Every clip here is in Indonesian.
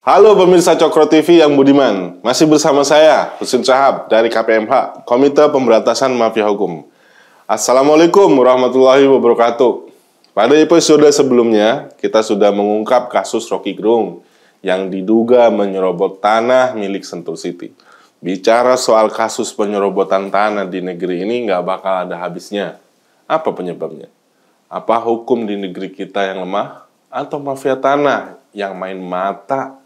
Halo pemirsa Cokro TV yang budiman, masih bersama saya, Husin Syahab dari KPMH, Komite Pemberantasan Mafia Hukum. Assalamualaikum warahmatullahi wabarakatuh. Pada episode sebelumnya, kita sudah mengungkap kasus Rocky Gerung yang diduga menyerobot tanah milik Sentul City. Bicara soal kasus penyerobotan tanah di negeri ini nggak bakal ada habisnya. Apa penyebabnya? Apa hukum di negeri kita yang lemah? Atau mafia tanah yang main mata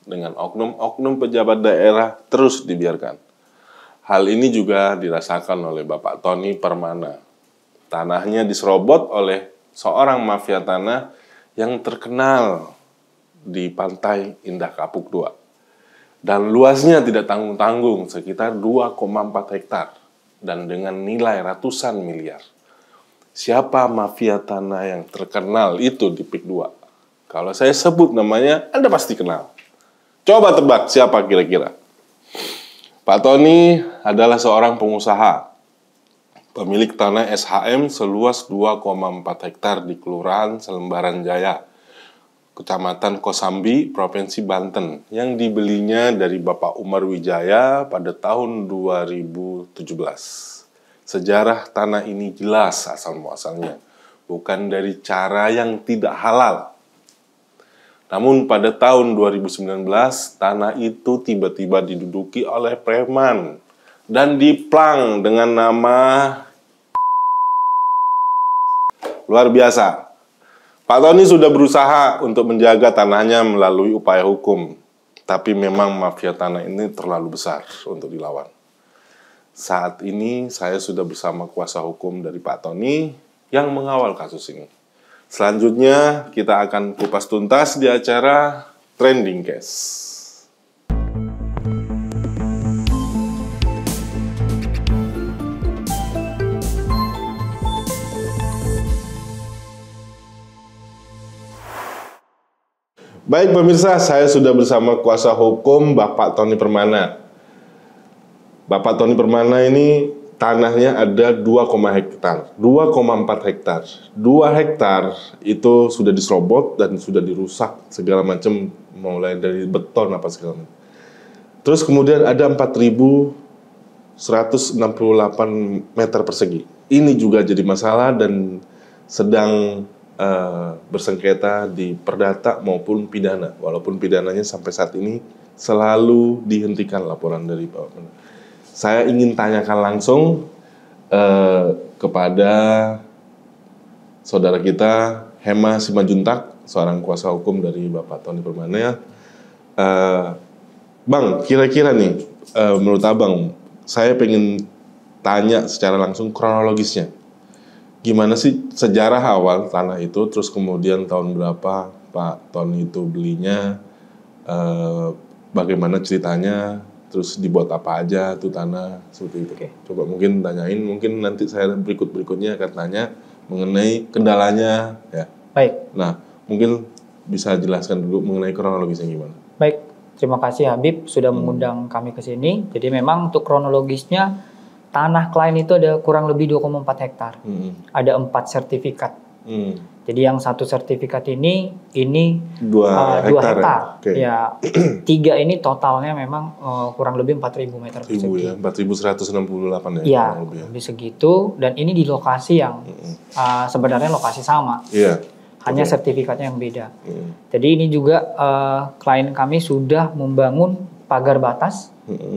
dengan oknum-oknum pejabat daerah terus dibiarkan? Hal ini juga dirasakan oleh Bapak Tony Permana. Tanahnya diserobot oleh seorang mafia tanah yang terkenal di Pantai Indah Kapuk II. Dan luasnya tidak tanggung-tanggung, sekitar 2,4 hektar dan dengan nilai ratusan miliar. Siapa mafia tanah yang terkenal itu di PIK 2? Kalau saya sebut namanya, Anda pasti kenal. Coba tebak siapa kira-kira? Pak Tony adalah seorang pengusaha, pemilik tanah SHM seluas 2,4 hektar di Kelurahan Selembaran Jaya, Kecamatan Kosambi, Provinsi Banten, yang dibelinya dari Bapak Umar Wijaya pada tahun 2017. Sejarah tanah ini jelas asal-muasalnya, bukan dari cara yang tidak halal. Namun pada tahun 2019, tanah itu tiba-tiba diduduki oleh preman dan diplang dengan nama luar biasa. Pak Tony sudah berusaha untuk menjaga tanahnya melalui upaya hukum, tapi memang mafia tanah ini terlalu besar untuk dilawan. Saat ini saya sudah bersama kuasa hukum dari Pak Tony yang mengawal kasus ini. Selanjutnya, kita akan kupas tuntas di acara Trending Case. Baik pemirsa, saya sudah bersama kuasa hukum Bapak Tony Permana. Bapak Tony Permana ini tanahnya ada 2,4 hektar. 2 hektar itu sudah diserobot dan sudah dirusak segala macam, mulai dari beton apa segala macam. Terus kemudian ada 4.168 meter persegi. Ini juga jadi masalah dan sedang bersengketa di perdata maupun pidana. Walaupun pidananya sampai saat ini selalu dihentikan laporan dari Bapak. Saya ingin tanyakan langsung kepada saudara kita, Hema Simajuntak, seorang kuasa hukum dari Bapak Tony Permana. Bang, kira-kira nih, menurut Abang, saya pengen tanya secara langsung kronologisnya. Gimana sih sejarah awal tanah itu, terus kemudian tahun berapa Pak Tony itu belinya, bagaimana ceritanya, terus dibuat apa aja tuh tanah, seperti itu. Oke. Coba mungkin tanyain, mungkin nanti saya berikutnya akan tanya mengenai kendalanya, ya. Baik. Nah, mungkin bisa jelaskan dulu mengenai kronologisnya gimana. Baik, terima kasih Habib sudah mengundang kami ke sini. Jadi memang untuk kronologisnya, tanah klien itu ada kurang lebih 2,4 hektar. Ada 4 sertifikat. Jadi yang satu sertifikat ini 2 hektar. Okay. Ya, 3 ini totalnya memang kurang lebih 4.000 meter persegi. Ya, 4.168 ya. Iya, lebih segitu. Dan ini di lokasi yang sebenarnya lokasi sama. Iya. Hanya sertifikatnya yang beda. Jadi ini juga klien kami sudah membangun pagar batas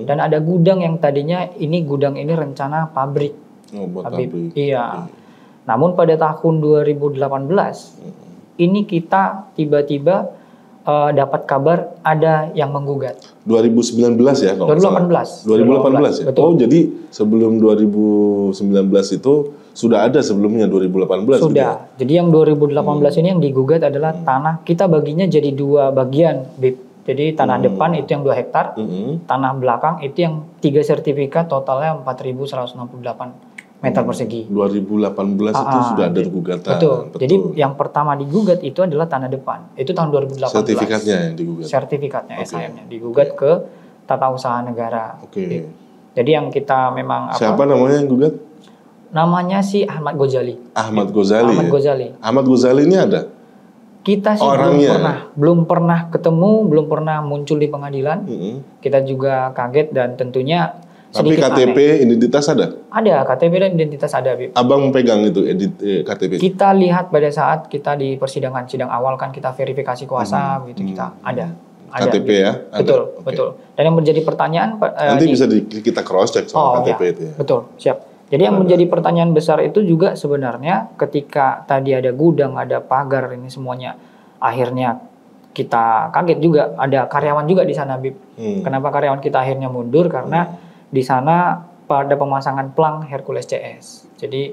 dan ada gudang yang tadinya gudang ini rencana pabrik. Oh, buat pabrik. Iya. Namun pada tahun 2018 ini kita tiba-tiba dapat kabar ada yang menggugat. 2019 ya? 2018. 2018 ya? Betul. Oh, jadi sebelum 2019 itu sudah ada sebelumnya 2018? Sudah. Gitu ya? Jadi yang 2018 ini yang digugat adalah tanah, kita baginya jadi 2 bagian, Bib. Jadi tanah depan itu yang 2 hektar, tanah belakang itu yang 3 sertifikat, totalnya 4.168 meter persegi. 2018 itu sudah ada gugatan. Betul. Jadi yang pertama digugat itu adalah tanah depan. Itu tahun 2018. Sertifikatnya yang digugat. Sertifikatnya SHM-nya digugat ke Tata Usaha Negara. Oke. Jadi yang kita memang siapa namanya yang gugat? Namanya si Ahmad Ghazali. Ahmad Ghazali. Ahmad Ghazali. Ahmad Ghazali ini ada? Kita sih belum pernah ketemu, belum pernah muncul di pengadilan. Kita juga kaget dan tentunya tapi sedikit KTP aneh. Identitas ada? Ada, KTP dan identitas ada, Bib. Abang pegang itu KTP? Kita lihat pada saat kita di persidangan, sidang awal kan kita verifikasi kuasa, gitu kita ada. KTP gitu. ya? Betul, betul. Dan yang menjadi pertanyaan... Nanti bisa kita cross check soal KTP itu ya? Betul, siap. Jadi yang menjadi pertanyaan besar itu juga sebenarnya ketika tadi ada gudang, ada pagar, ini semuanya akhirnya kita kaget juga, ada karyawan juga di sana, Bib. Kenapa karyawan kita akhirnya mundur? Karena di sana pada pemasangan plang Hercules CS. Jadi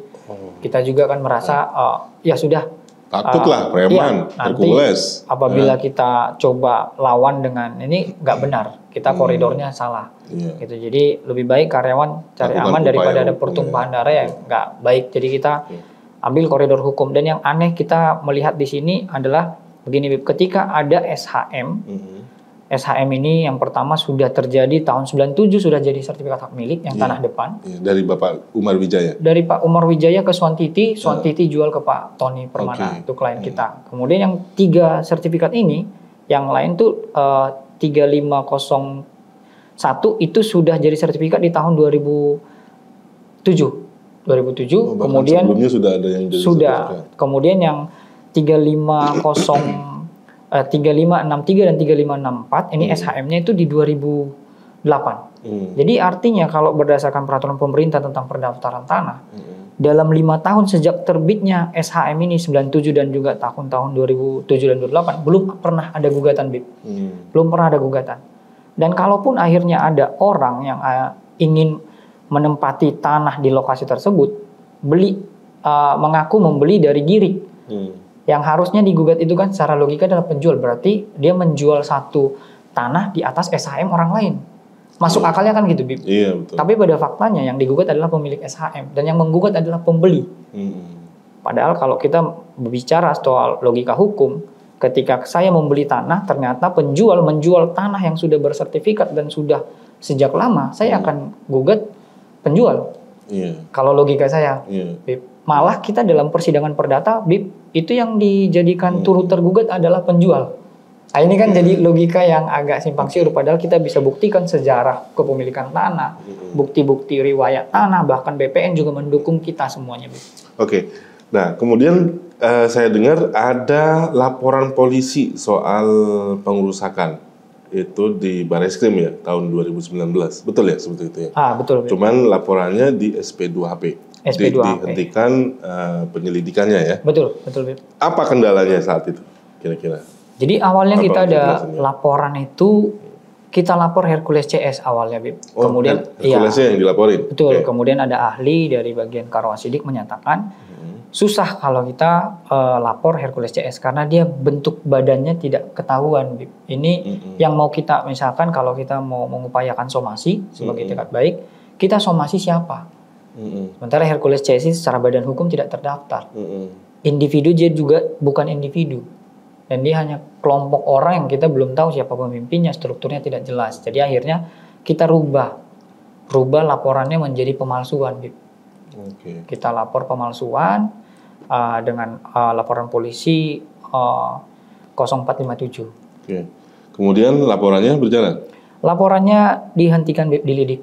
kita juga kan merasa ya sudah. Takutlah preman, Hercules. Apabila kita coba lawan dengan ini nggak benar, kita koridornya salah. Gitu. Jadi lebih baik karyawan cari aman daripada ada pertumpahan darah yang nggak baik. Jadi kita ambil koridor hukum. Dan yang aneh kita melihat di sini adalah begini, Bib. Ketika ada SHM, SHM ini yang pertama sudah terjadi tahun 97, sudah jadi sertifikat hak milik yang tanah depan. Dari Bapak Umar Wijaya? Dari Pak Umar Wijaya ke Suantiti, Suantiti jual ke Pak Tony Permana, itu klien kita. Kemudian yang 3 sertifikat ini, yang lain tuh 3501 itu sudah jadi sertifikat di tahun 2007. Kemudian sebelumnya sudah ada yang jadi sertifikat. Kemudian yang 3563 dan 3564 ini SHM-nya itu di 2008. Jadi artinya kalau berdasarkan peraturan pemerintah tentang pendaftaran tanah, dalam 5 tahun sejak terbitnya SHM ini 97 dan juga tahun-tahun 2007 dan 2008 belum pernah ada gugatan, Bib. Belum pernah ada gugatan. Dan kalaupun akhirnya ada orang yang ingin menempati tanah di lokasi tersebut, mengaku membeli dari Girik. Yang harusnya digugat itu kan secara logika adalah penjual. Berarti dia menjual satu tanah di atas SHM orang lain. Masuk akalnya kan gitu, Bib. Iya, betul. Tapi pada faktanya yang digugat adalah pemilik SHM. Dan yang menggugat adalah pembeli. Padahal kalau kita berbicara soal logika hukum, ketika saya membeli tanah, ternyata penjual menjual tanah yang sudah bersertifikat dan sudah sejak lama, saya akan gugat penjual. Kalau logika saya, Bib. Malah kita dalam persidangan perdata, Bib, itu yang dijadikan turut tergugat adalah penjual. Nah, ini kan jadi logika yang agak simpang siur, padahal kita bisa buktikan sejarah kepemilikan tanah, bukti-bukti riwayat tanah, bahkan BPN juga mendukung kita semuanya. Oke, nah kemudian saya dengar ada laporan polisi soal pengerusakan itu di Bareskrim ya tahun 2019, betul ya seperti itu ya? Betul. Cuman laporannya di SP2HP. Dihentikan penyelidikannya ya? Betul. Apa kendalanya saat itu kira-kira? Jadi awalnya kita ada laporan itu, kita lapor Hercules CS awalnya, Bib. Kemudian Hercules yang dilaporin? Betul, kemudian ada ahli dari bagian Karawasidik menyatakan susah kalau kita lapor Hercules CS karena dia bentuk badannya tidak ketahuan, Bib. Ini yang mau kita, misalkan kalau kita mau mengupayakan somasi sebagai itikat baik, kita somasi siapa? Sementara Hercules CS secara badan hukum tidak terdaftar. Individu dia juga bukan individu. Dan dia hanya kelompok orang yang kita belum tahu siapa pemimpinnya, strukturnya tidak jelas. Jadi akhirnya kita rubah laporannya menjadi pemalsuan. Kita lapor pemalsuan dengan laporan polisi 0457. Kemudian laporannya berjalan? Laporannya dihentikan, dilidik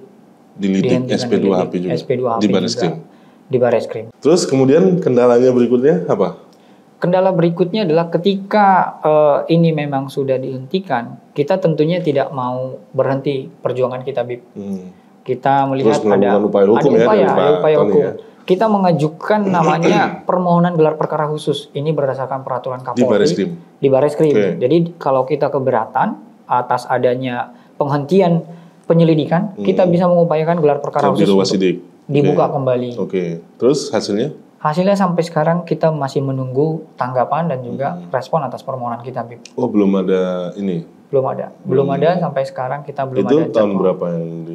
SP2HP juga? SP2HP di Bareskrim? Di Bareskrim. Terus kemudian kendalanya berikutnya apa? Kendala berikutnya adalah ketika ini memang sudah dihentikan, kita tentunya tidak mau berhenti perjuangan kita, Bib. Kita melihat ada upaya hukum. Ya. Kita mengajukan namanya permohonan gelar perkara khusus. Ini berdasarkan peraturan Kapolri di Bareskrim. Jadi kalau kita keberatan atas adanya penghentian penyelidikan, kita bisa mengupayakan gelar perkara khusus untuk dibuka kembali. Terus hasilnya? Hasilnya sampai sekarang kita masih menunggu tanggapan dan juga respon atas permohonan kita, Bib. Belum ada ini? Belum ada sampai sekarang kita belum ada. Itu tahun berapa yang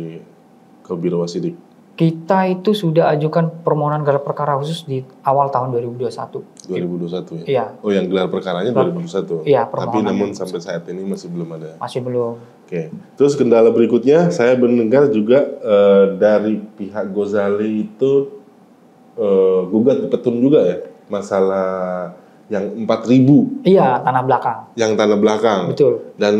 ke Biro Wasidik? Kita itu sudah ajukan permohonan gelar perkara khusus di awal tahun 2021. 2021 ya? Iya. Yang gelar perkaranya 2021? Iya, tapi namun sampai saat ini masih belum ada? Masih belum. Terus kendala berikutnya, saya mendengar juga dari pihak Gozali itu gugat di Petun juga ya? Masalah Yang 4.000. Iya, tanah belakang. Yang tanah belakang. Betul. Dan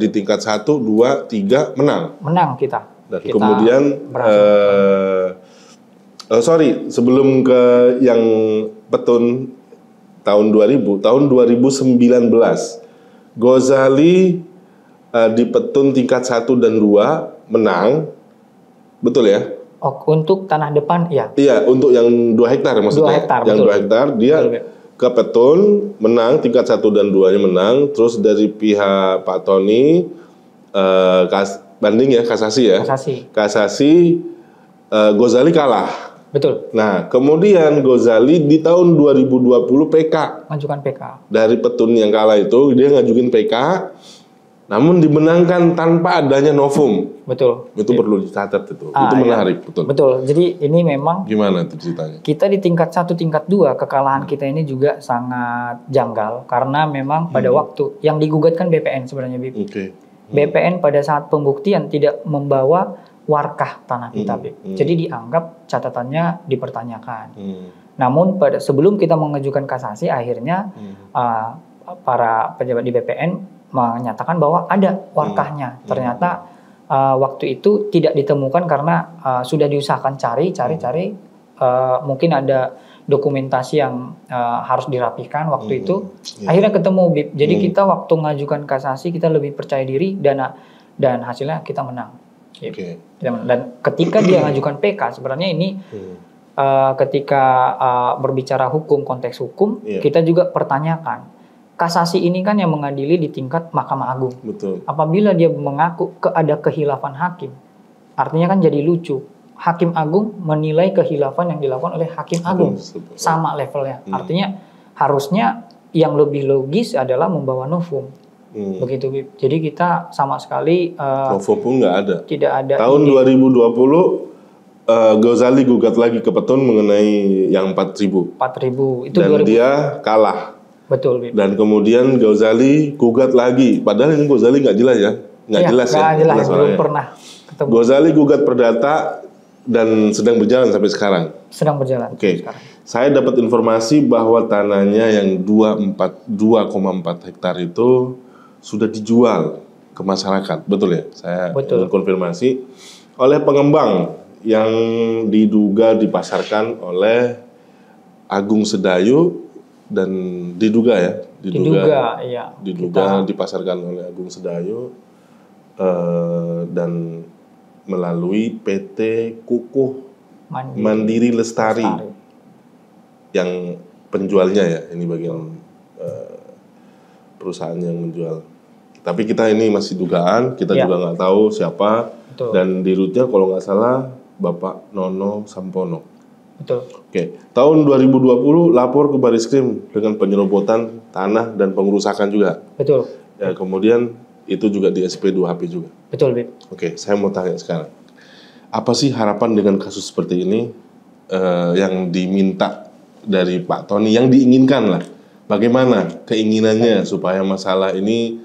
di tingkat 1, 2, 3 menang. Menang kita. Dan kemudian sebelum ke yang Petun tahun 2000, tahun 2019 Ghazali di Petun tingkat 1 dan 2 menang. Betul ya? Oh, untuk tanah depan ya. Iya, untuk yang 2 hektar maksudnya. 2 hektar, yang betul. 2 hektar dia ke Petun menang tingkat 1 dan 2-nya menang. Terus dari pihak Pak Tony banding ya, kasasi ya. Kasasi Ghazali kalah. Betul. Nah, kemudian Ghazali di tahun 2020 PK. Ngajukan PK. Dari Petun yang kalah itu dia ngajukin PK. Namun dimenangkan tanpa adanya novum. Betul. Itu perlu dicatat itu. Itu menarik, ya. betul. Betul. Jadi ini memang gimana itu ceritanya? Kita di tingkat 1, tingkat 2 kekalahan kita ini juga sangat janggal karena memang pada waktu yang digugatkan BPN sebenarnya, Bib. BPN pada saat pembuktian tidak membawa warkah tanah kita, Bib. Jadi dianggap catatannya dipertanyakan. Namun sebelum kita mengajukan kasasi akhirnya para pejabat di BPN menyatakan bahwa ada warkahnya. Ternyata waktu itu tidak ditemukan karena sudah diusahakan cari, mungkin ada dokumentasi yang harus dirapihkan waktu itu. Akhirnya ketemu, Bib. Jadi kita waktu mengajukan kasasi kita lebih percaya diri dan hasilnya kita menang. Dan ketika dia mengajukan PK sebenarnya ini ketika berbicara hukum, konteks hukum, kita juga pertanyakan. Kasasi ini kan yang mengadili di tingkat Mahkamah Agung. Betul. Apabila dia mengaku ada kehilafan hakim, artinya kan jadi lucu. Hakim Agung menilai kehilafan yang dilakukan oleh Hakim Agung. Sama levelnya. Artinya harusnya yang lebih logis adalah membawa novum. Begitu, Bib. Jadi kita sama sekali novum pun nggak ada. Tidak ada. Tahun 2020 Ghazali gugat lagi ke Petun mengenai yang 4.000. 4.000 itu. Dan dia kalah. Betul, Bib. Dan kemudian Ghazali gugat lagi. Padahal ini Ghazali nggak jelas ya. Nggak jelas belum pernah ketemu. Ghazali gugat perdata dan sedang berjalan sampai sekarang. Sedang berjalan. Oke. Saya dapat informasi bahwa tanahnya yang 2,4 hektar itu sudah dijual ke masyarakat. Betul ya? Saya konfirmasi oleh pengembang yang diduga dipasarkan oleh Agung Sedayu. Dan diduga dipasarkan oleh Agung Sedayu dan melalui PT Kukuh Mandiri Lestari yang penjualnya ya, ini bagian perusahaan yang menjual. Tapi kita ini masih dugaan, kita juga nggak tahu siapa. Dan di rootnya kalau nggak salah Bapak Nono Sampono. Betul. Oke, tahun 2020 lapor ke Bariskrim dengan penyerobotan tanah dan pengerusakan juga. Betul. Ya, kemudian itu juga di SP2HP juga. Betul, Bib. Oke, saya mau tanya sekarang. Apa sih harapan dengan kasus seperti ini yang diminta dari Pak Tony, yang diinginkan lah? Bagaimana keinginannya supaya masalah ini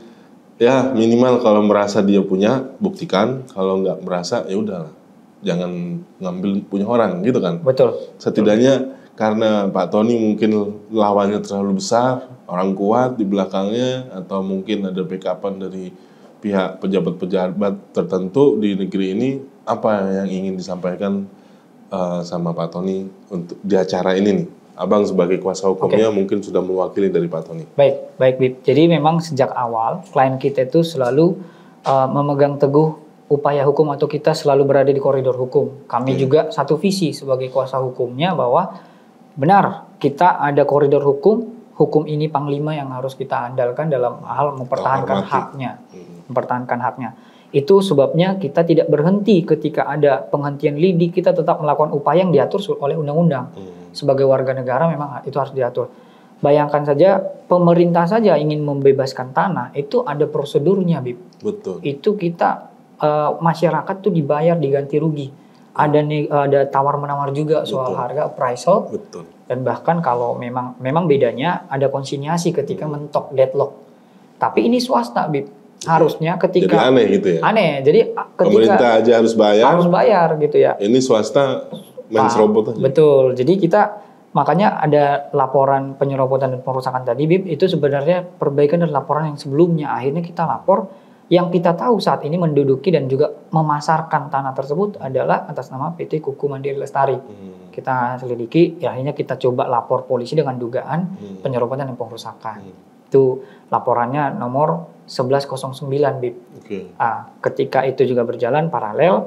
ya minimal kalau merasa dia punya, buktikan. Kalau nggak merasa, ya udahlah. Jangan ngambil punya orang gitu kan. Betul. Setidaknya karena Pak Tony mungkin lawannya terlalu besar, orang kuat di belakangnya, atau mungkin ada backupan dari pihak pejabat-pejabat tertentu di negeri ini. Apa yang ingin disampaikan sama Pak Tony untuk di acara ini nih? Abang sebagai kuasa hukumnya mungkin sudah mewakili dari Pak Tony. Baik, Bib. Jadi memang sejak awal klien kita itu selalu memegang teguh upaya hukum atau kita selalu berada di koridor hukum. Kami juga satu visi sebagai kuasa hukumnya bahwa benar kita ada koridor hukum, hukum ini panglima yang harus kita andalkan dalam hal mempertahankan haknya. Mempertahankan haknya. Itu sebabnya kita tidak berhenti ketika ada penghentian lidik, kita tetap melakukan upaya yang diatur oleh undang-undang. Sebagai warga negara memang itu harus diatur. Bayangkan saja pemerintah saja ingin membebaskan tanah, itu ada prosedurnya, Bib. Betul. Itu kita masyarakat tuh dibayar diganti rugi. Ada tawar-menawar juga soal harga appraisal. Betul. Dan bahkan kalau memang bedanya ada konsinyasi ketika mentok deadlock. Tapi ini swasta, Bib. Harusnya ketika jadi aneh gitu ya. Aneh. Jadi ketika pemerintah aja harus bayar. Harus bayar gitu ya. Ini swasta main serobot aja. Betul. Jadi kita Makanya ada laporan penyerobotan dan pengerusakan tadi, Bib, itu sebenarnya perbaikan dari laporan yang sebelumnya. Akhirnya kita lapor, yang kita tahu saat ini menduduki dan juga memasarkan tanah tersebut adalah atas nama PT Kuku Mandiri Lestari. Kita selidiki, ya akhirnya kita coba lapor polisi dengan dugaan penyerobotan dan pengerusakan. Itu laporannya nomor 1109, Bib. Ketika itu juga berjalan paralel,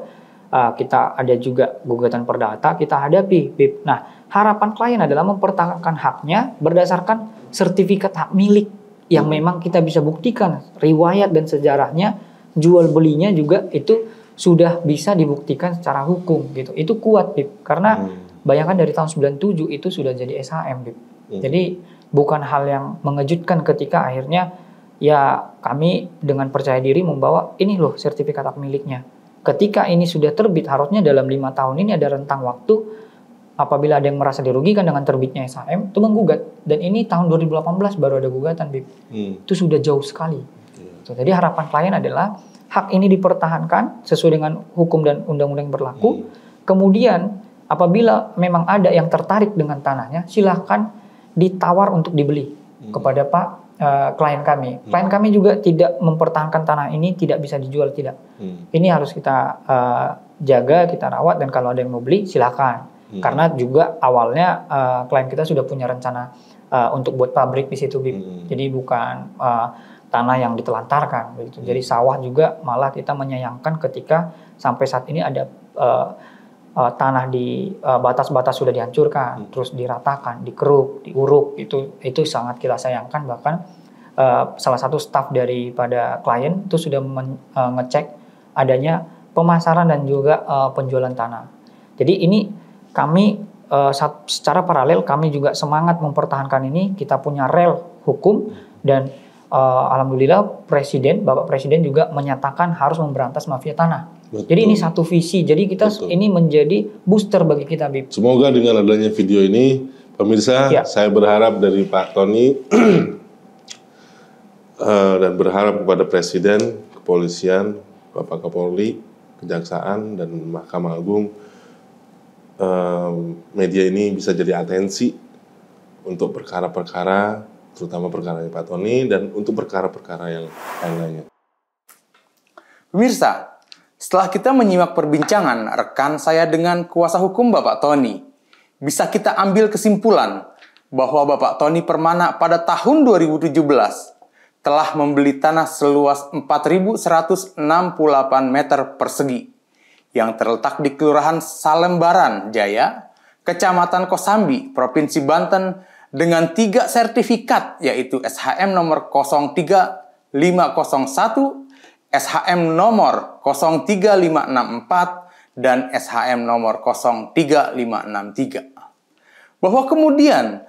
kita ada juga gugatan perdata, kita hadapi, Bib. Nah, harapan klien adalah mempertahankan haknya berdasarkan sertifikat hak milik yang memang kita bisa buktikan riwayat dan sejarahnya, jual belinya juga itu sudah bisa dibuktikan secara hukum gitu. Itu kuat, Bib. Karena bayangkan dari tahun 97 itu sudah jadi SHM, Bib. Jadi bukan hal yang mengejutkan ketika akhirnya ya kami dengan percaya diri membawa ini loh sertifikat hak miliknya. Ketika ini sudah terbit, harusnya dalam 5 tahun ini ada rentang waktu apabila ada yang merasa dirugikan dengan terbitnya SHM, itu menggugat. Dan ini tahun 2018 baru ada gugatan, Bib. Itu sudah jauh sekali. Jadi harapan klien adalah hak ini dipertahankan sesuai dengan hukum dan undang-undang yang berlaku. Kemudian apabila memang ada yang tertarik dengan tanahnya, silahkan ditawar untuk dibeli kepada klien kami. Klien kami juga tidak mempertahankan tanah ini tidak bisa dijual, tidak. Ini harus kita jaga, kita rawat, dan kalau ada yang mau beli silakan. Karena juga awalnya klien kita sudah punya rencana untuk buat pabrik di situ, Bib. Jadi bukan tanah yang ditelantarkan begitu. Jadi sawah juga malah kita menyayangkan ketika sampai saat ini ada tanah di batas-batas sudah dihancurkan, terus diratakan, dikeruk, diuruk, itu sangat kita sayangkan. Bahkan salah satu staf daripada klien itu sudah ngecek adanya pemasaran dan juga penjualan tanah. Jadi ini kami secara paralel kami juga semangat mempertahankan ini. Kita punya rel hukum dan alhamdulillah Bapak Presiden juga menyatakan harus memberantas mafia tanah. Betul. Jadi ini satu visi. Jadi kita ini menjadi booster bagi kita, Bib. Semoga dengan adanya video ini, pemirsa, saya berharap dari Pak Tony dan berharap kepada Presiden, Kepolisian, Bapak Kapolri, Kejaksaan, dan Mahkamah Agung, media ini bisa jadi atensi untuk perkara-perkara, terutama perkara Pak Tony, dan untuk perkara-perkara yang lainnya. Pemirsa, setelah kita menyimak perbincangan rekan saya dengan kuasa hukum Bapak Tony, bisa kita ambil kesimpulan bahwa Bapak Tony Permana pada tahun 2017 telah membeli tanah seluas 4.168 meter persegi yang terletak di Kelurahan Salembaran Jaya, Kecamatan Kosambi, Provinsi Banten dengan 3 sertifikat, yaitu SHM nomor 03501, SHM nomor 03564, dan SHM nomor 03563. Bahwa kemudian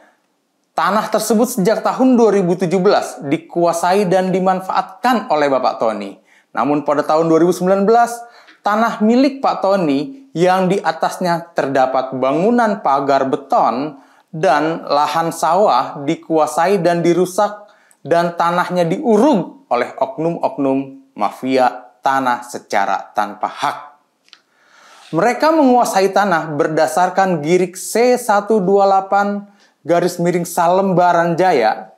tanah tersebut sejak tahun 2017 dikuasai dan dimanfaatkan oleh Bapak Tony. Namun pada tahun 2019, tanah milik Pak Tony yang di atasnya terdapat bangunan pagar beton dan lahan sawah dikuasai dan dirusak, dan tanahnya diuruk oleh oknum-oknum mafia tanah secara tanpa hak. Mereka menguasai tanah berdasarkan Girik C128 Salembaran Jaya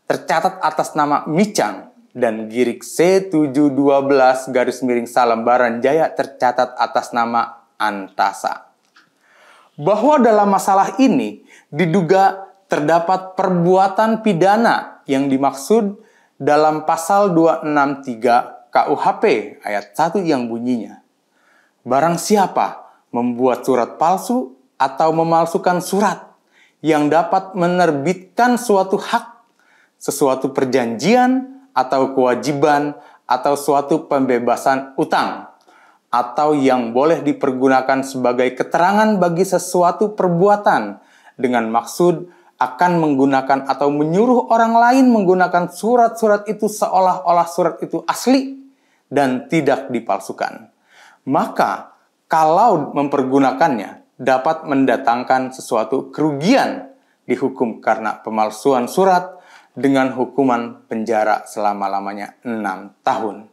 tercatat atas nama Micang, dan Girik C712 Salembaran Jaya tercatat atas nama Antasa. Bahwa dalam masalah ini diduga terdapat perbuatan pidana yang dimaksud dalam pasal 263 KUHP ayat 1 yang bunyinya, barang siapa membuat surat palsu atau memalsukan surat yang dapat menerbitkan suatu hak, sesuatu perjanjian atau kewajiban atau suatu pembebasan utang, atau yang boleh dipergunakan sebagai keterangan bagi sesuatu perbuatan dengan maksud akan menggunakan atau menyuruh orang lain menggunakan surat-surat itu seolah-olah surat itu asli dan tidak dipalsukan. Maka kalau mempergunakannya dapat mendatangkan sesuatu kerugian, dihukum karena pemalsuan surat dengan hukuman penjara selama-lamanya 6 tahun.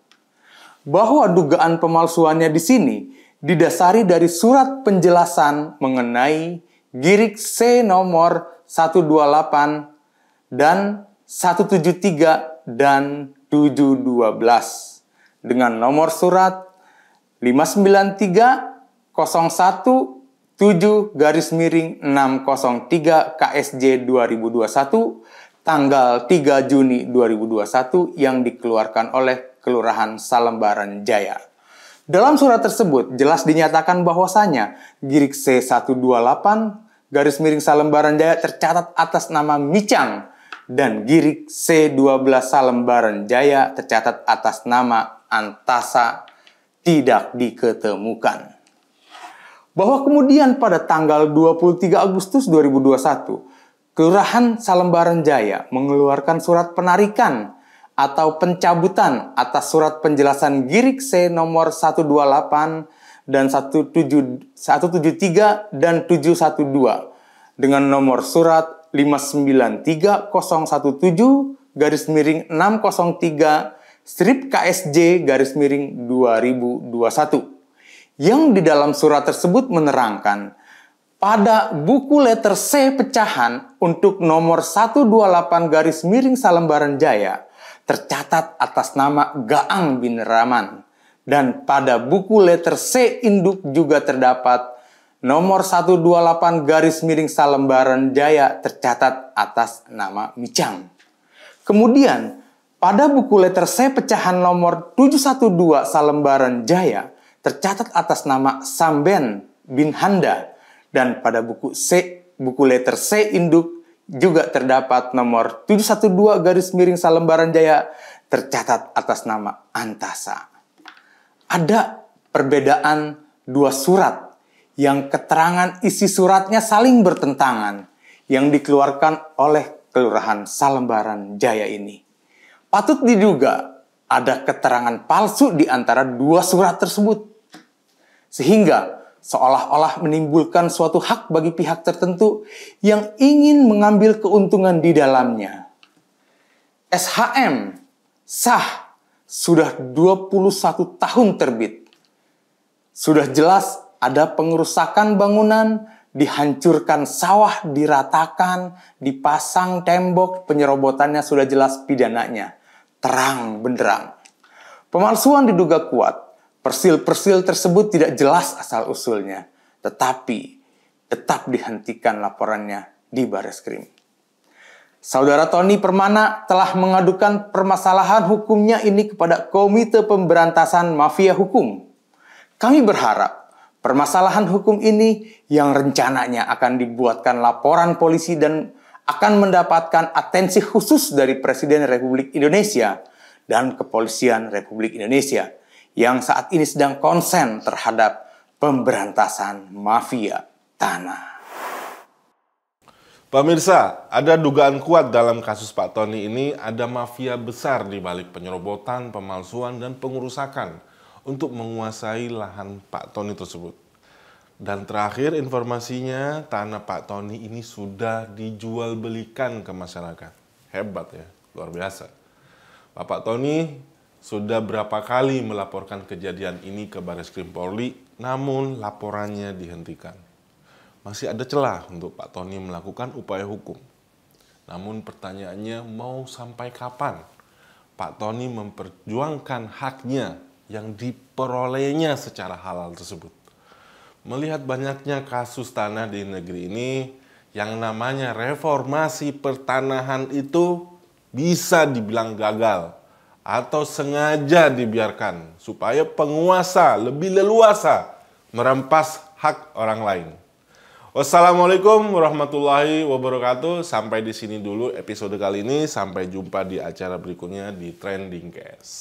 Bahwa dugaan pemalsuannya di sini didasari dari surat penjelasan mengenai Girik C nomor 128 dan 173 dan 712 dengan nomor surat 59301-7-603 KSJ 2021 tanggal 3 Juni 2021 yang dikeluarkan oleh Kelurahan Salembaran Jaya. Dalam surat tersebut jelas dinyatakan bahwasanya Girik C128 Salembaran Jaya tercatat atas nama Micang dan Girik C12 Salembaran Jaya tercatat atas nama Antasa tidak diketemukan. Bahwa kemudian pada tanggal 23 Agustus 2021, Kelurahan Salembaran Jaya mengeluarkan surat penarikan atau pencabutan atas surat penjelasan Girik C nomor 128 dan 173 dan 712 dengan nomor surat 593017-603 strip KSJ _2021 yang di dalam surat tersebut menerangkan pada buku letter C pecahan untuk nomor 128 Salembaran Jaya tercatat atas nama Gaang bin Rahman, dan pada buku letter C induk juga terdapat nomor 128 Salembaran Jaya tercatat atas nama Micang. Kemudian pada buku letter C pecahan nomor 712 Salembaran Jaya tercatat atas nama Samben bin Handa, dan pada buku letter C induk juga terdapat nomor 712 Salembaran Jaya tercatat atas nama Antasa. Ada perbedaan dua surat yang keterangan isi suratnya saling bertentangan yang dikeluarkan oleh Kelurahan Salembaran Jaya ini. Patut diduga ada keterangan palsu di antara dua surat tersebut, sehingga seolah-olah menimbulkan suatu hak bagi pihak tertentu yang ingin mengambil keuntungan di dalamnya. SHM sah sudah 21 tahun terbit. Sudah jelas ada pengerusakan bangunan, dihancurkan sawah, diratakan, dipasang tembok, penyerobotannya sudah jelas pidananya. Terang benderang. Pemalsuan diduga kuat. Persil-persil tersebut tidak jelas asal-usulnya, tetapi tetap dihentikan laporannya di Bareskrim. Saudara Tony Permana telah mengadukan permasalahan hukumnya ini kepada Komite Pemberantasan Mafia Hukum. Kami berharap permasalahan hukum ini yang rencananya akan dibuatkan laporan polisi dan akan mendapatkan atensi khusus dari Presiden Republik Indonesia dan Kepolisian Republik Indonesia yang saat ini sedang konsen terhadap pemberantasan mafia tanah. Pemirsa, ada dugaan kuat dalam kasus Pak Tony ini ada mafia besar di balik penyerobotan, pemalsuan, dan pengerusakan untuk menguasai lahan Pak Tony tersebut. Dan terakhir informasinya, tanah Pak Tony ini sudah dijual belikan ke masyarakat. Hebat ya, luar biasa. Bapak Tony sudah berapa kali melaporkan kejadian ini ke Bareskrim Polri, namun laporannya dihentikan. Masih ada celah untuk Pak Tony melakukan upaya hukum. Namun pertanyaannya, mau sampai kapan Pak Tony memperjuangkan haknya yang diperolehnya secara halal tersebut? Melihat banyaknya kasus tanah di negeri ini, yang namanya reformasi pertanahan itu bisa dibilang gagal atau sengaja dibiarkan supaya penguasa lebih leluasa merampas hak orang lain. Wassalamualaikum warahmatullahi wabarakatuh. Sampai di sini dulu episode kali ini. Sampai jumpa di acara berikutnya di Trending Cast.